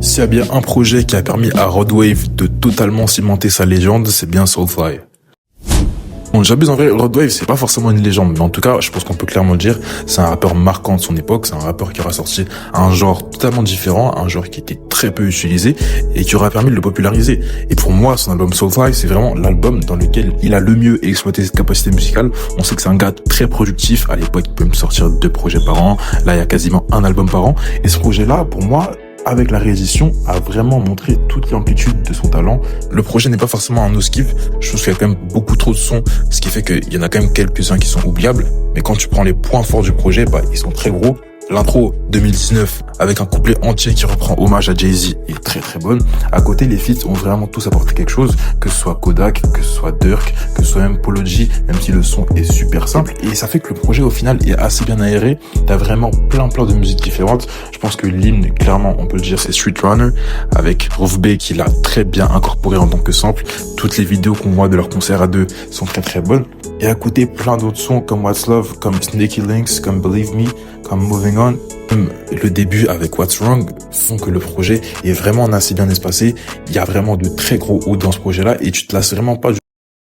S'il y a bien un projet qui a permis à Roadwave de totalement cimenter sa légende, c'est bien Soulfly. Bon, j'abuse en vrai, Roadwave, c'est pas forcément une légende, mais en tout cas, je pense qu'on peut clairement le dire, c'est un rappeur marquant de son époque, c'est un rappeur qui aura sorti un genre totalement différent, un genre qui était très peu utilisé, et qui aura permis de le populariser. Et pour moi, son album Soulfly, c'est vraiment l'album dans lequel il a le mieux exploité cette capacité musicale. On sait que c'est un gars très productif, à l'époque, il peut me sortir 2 projets par an, là, il y a quasiment un album par an, et ce projet-là, pour moi, avec la réédition, a vraiment montré toute l'amplitude de son talent. Le projet n'est pas forcément un no-skip, je trouve qu'il y a quand même beaucoup trop de sons, ce qui fait qu'il y en a quand même quelques-uns qui sont oubliables, mais quand tu prends les points forts du projet, ils sont très gros. L'intro 2019 avec un couplet entier qui reprend hommage à Jay-Z est très très bonne. À côté, les feats ont vraiment tous apporté quelque chose, que ce soit Kodak, que ce soit Durk, que ce soit même Polo G, même si le son est super simple. Et ça fait que le projet au final est assez bien aéré. T'as vraiment plein de musiques différentes. Je pense que l'hymne, clairement, on peut le dire, c'est Street Runner avec Ruff B qui l'a très bien incorporé en tant que sample. Toutes les vidéos qu'on voit de leur concert à deux sont très très bonnes. Et à côté, plein d'autres sons comme What's Love, comme Sneaky Links, comme Believe Me, comme Moving On. Le début avec What's Wrong font que le projet est vraiment assez bien espacé. Il y a vraiment de très gros hauts dans ce projet-là et tu te lasses vraiment pas